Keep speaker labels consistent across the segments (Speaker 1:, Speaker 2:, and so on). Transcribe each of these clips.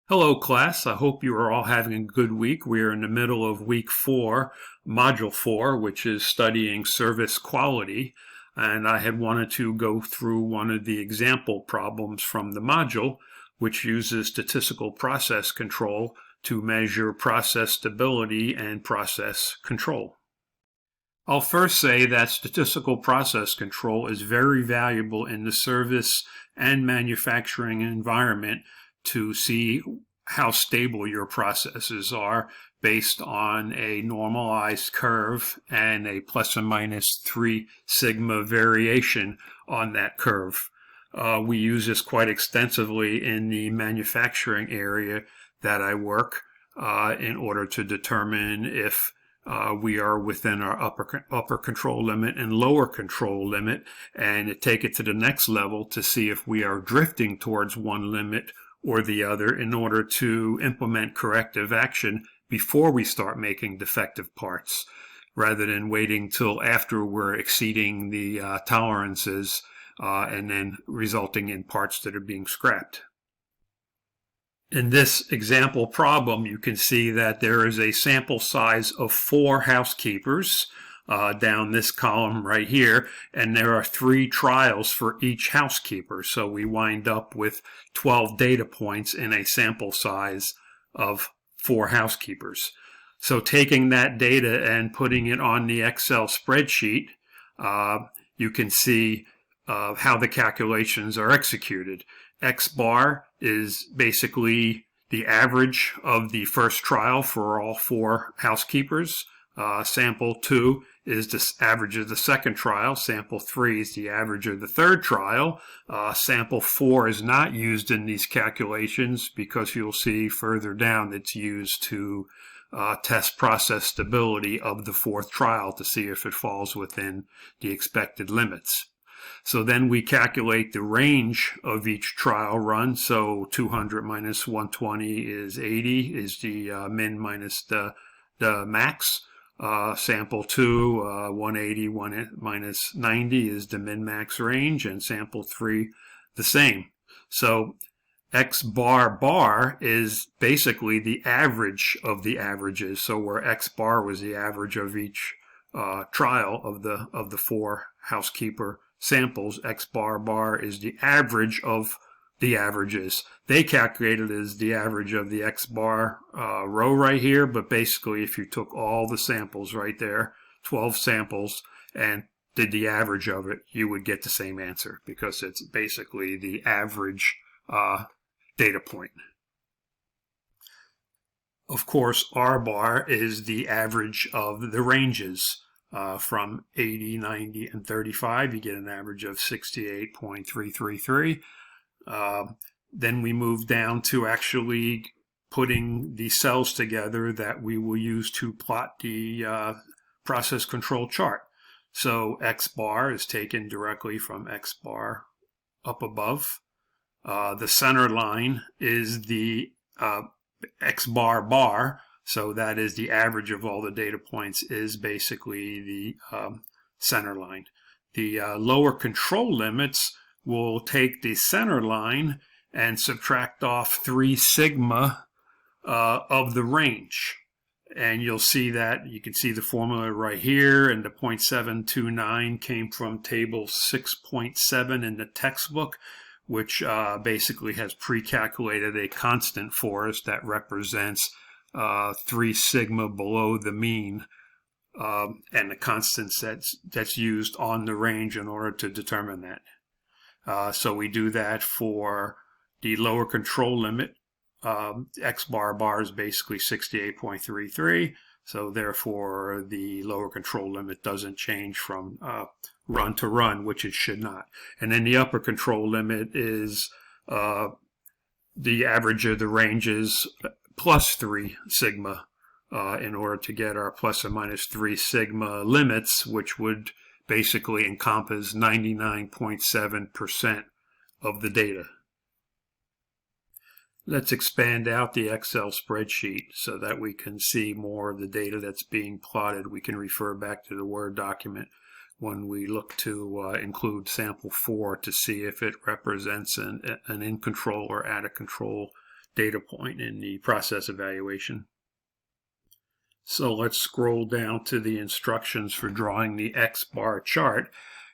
Speaker 1: Hello, class. I hope you are all having a good week. We are in the middle of week 4, module 4, which is studying service quality. And I had wanted to go through one of the example problems from the module, which uses statistical process control to measure process stability and process control. I'll first say that statistical process control is very valuable in the service and manufacturing environment to see how stable your processes are based on a normalized curve and a plus or minus 3 sigma variation on that curve. We use this quite extensively in the manufacturing area that I work in order to determine if we are within our upper control limit and lower control limit, and take it to the next level to see if we are drifting towards one limit or the other in order to implement corrective action before we start making defective parts, rather than waiting till after we're exceeding the tolerances and then resulting in parts that are being scrapped. In this example problem, you can see that there is a sample size of 4 housekeepers down this column right here, and there are 3 trials for each housekeeper. So we wind up with 12 data points in a sample size of 4 housekeepers. So taking that data and putting it on the Excel spreadsheet, you can see how the calculations are executed. X bar is basically the average of the first trial for all 4 housekeepers. Sample 2 is the average of the second trial. Sample 3 is the average of the third trial. Sample 4 is not used in these calculations because you'll see further down it's used to test process stability of the 4th trial to see if it falls within the expected limits. So then we calculate the range of each trial run. So 200 minus 120 is 80, is the min minus the max. Sample 2, 180 minus 90 is the min-max range, and sample 3 the same. So X bar bar is basically the average of the averages. So where X bar was the average of each trial of the 4 housekeeper samples, X bar bar is the average of the averages. They calculated as the average of the X bar row right here, but basically if you took all the samples right there, 12 samples, and did the average of it, you would get the same answer because it's basically the average data point. Of course, R bar is the average of the ranges. From 80, 90, and 35, you get an average of 68.333. Then we move down to actually putting the cells together that we will use to plot the process control chart. So X bar is taken directly from X bar up above. The center line is the X bar bar. So that is the average of all the data points is basically the center line. The lower control limits will take the center line and subtract off 3 sigma of the range. And you'll see that, you can see the formula right here, and the 0.729 came from table 6.7 in the textbook, which basically has pre-calculated a constant for us that represents 3 sigma below the mean, and the constants that's used on the range in order to determine that. So we do that for the lower control limit. X bar bar is basically 68.33, so therefore the lower control limit doesn't change from run to run, which it should not. And then the upper control limit is the average of the ranges plus 3 sigma in order to get our plus or minus 3 sigma limits, which would basically encompass 99.7% of the data. Let's expand out the Excel spreadsheet so that we can see more of the data that's being plotted. We can refer back to the Word document when we look to include sample 4 to see if it represents an in control or out of control data point in the process evaluation. So let's scroll down to the instructions for drawing the X-bar chart.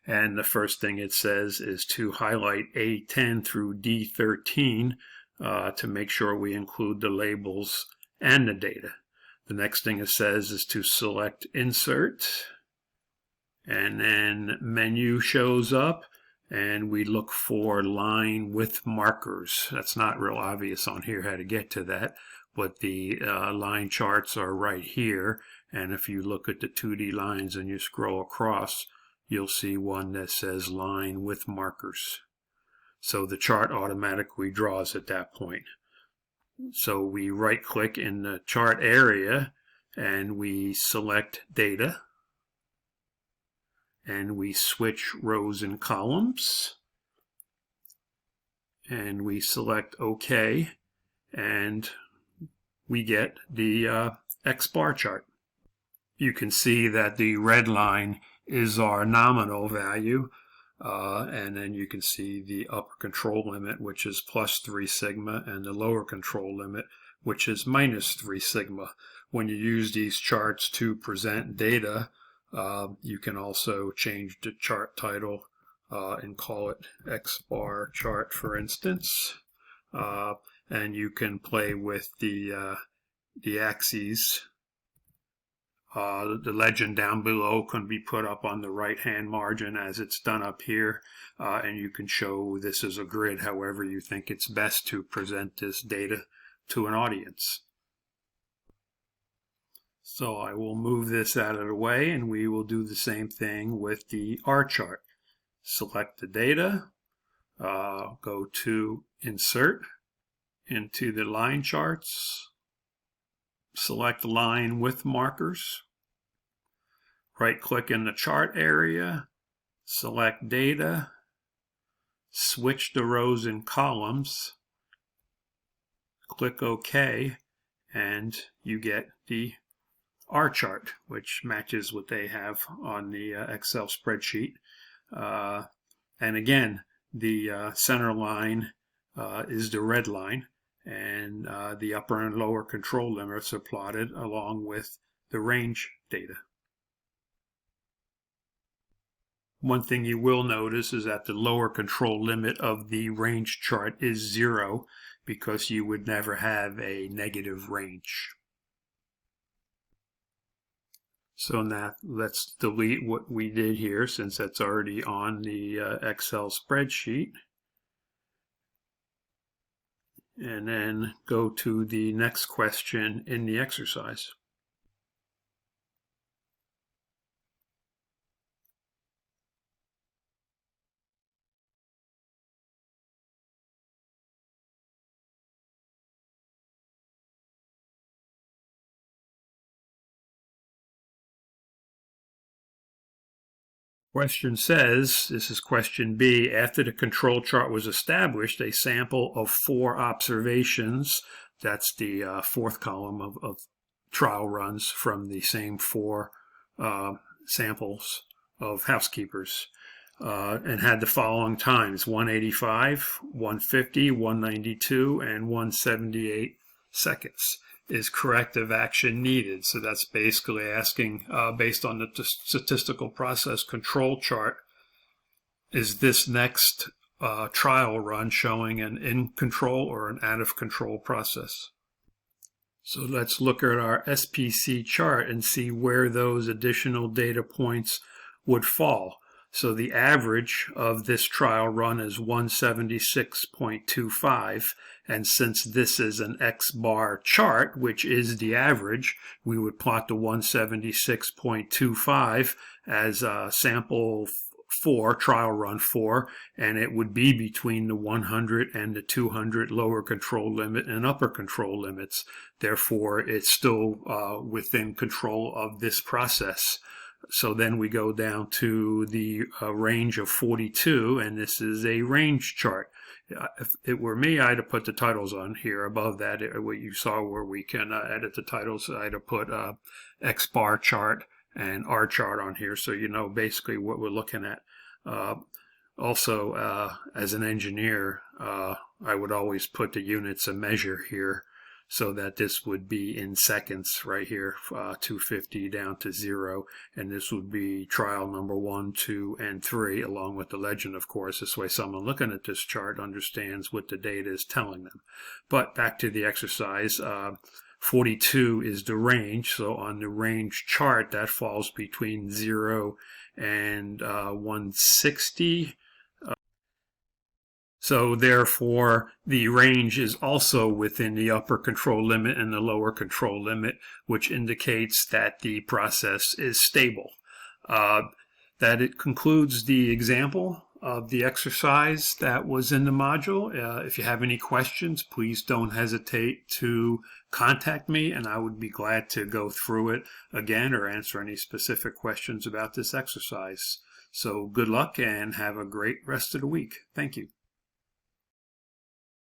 Speaker 1: And the first thing it says is to highlight A10 through D13 to make sure we include the labels and the data. The next thing it says is to select Insert, and then Menu shows up, and we look for Line with Markers. That's not real obvious on here how to get to that, but the line charts are right here, and if you look at the 2D lines and you scroll across, you'll see one that says Line with Markers. So the chart automatically draws at that point. So we right-click in the chart area and we select Data, and we switch rows and columns, and we select OK, and we get the X-bar chart. You can see that the red line is our nominal value, and then you can see the upper control limit, which is +3 sigma, and the lower control limit, which is -3 sigma. When you use these charts to present data, you can also change the chart title and call it X-bar chart, for instance. And you can play with the axes. The legend down below can be put up on the right-hand margin as it's done up here, and you can show this as a grid however you think it's best to present this data to an audience. So I will move this out of the way, and we will do the same thing with the R chart. Select the data, go to Insert, into the line charts, select Line with Markers, right-click in the chart area, select Data, switch the rows and columns, click OK, and you get the R chart, which matches what they have on the Excel spreadsheet. And again, the center line is the red line, and the upper and lower control limits are plotted along with the range data. One thing you will notice is that the lower control limit of the range chart is 0, because you would never have a negative range. So now let's delete what we did here, since that's already on the Excel spreadsheet. And then go to the next question in the exercise. Question says, this is question B, after the control chart was established, a sample of 4 observations, that's the fourth column of trial runs from the same 4 samples of housekeepers, and had the following times: 185, 150, 192, and 178 seconds. Is corrective action needed? So that's basically asking, based on the statistical process control chart, is this next trial run showing an in control or an out of control process? So let's look at our SPC chart and see where those additional data points would fall. So the average of this trial run is 176.25, and since this is an X-bar chart, which is the average, we would plot the 176.25 as sample 4, trial run 4, and it would be between the 100 and the 200 lower control limit and upper control limits. Therefore, it's still within control of this process. So then we go down to the range of 42, and this is a range chart. If it were me, I'd have put the titles on here above that. What you saw where we can edit the titles, I'd have put X-bar chart and R chart on here, so you know basically what we're looking at. Also, as an engineer, I would always put the units of measure here so that this would be in seconds right here, 250 down to 0, and this would be trial number 1, 2, and 3, along with the legend, of course. This way someone looking at this chart understands what the data is telling them. But back to the exercise, 42 is the range, so on the range chart that falls between 0 and 160. So therefore, the range is also within the upper control limit and the lower control limit, which indicates that the process is stable. That it concludes the example of the exercise that was in the module. If you have any questions, please don't hesitate to contact me, and I would be glad to go through it again or answer any specific questions about this exercise. So good luck and have a great rest of the week. Thank you.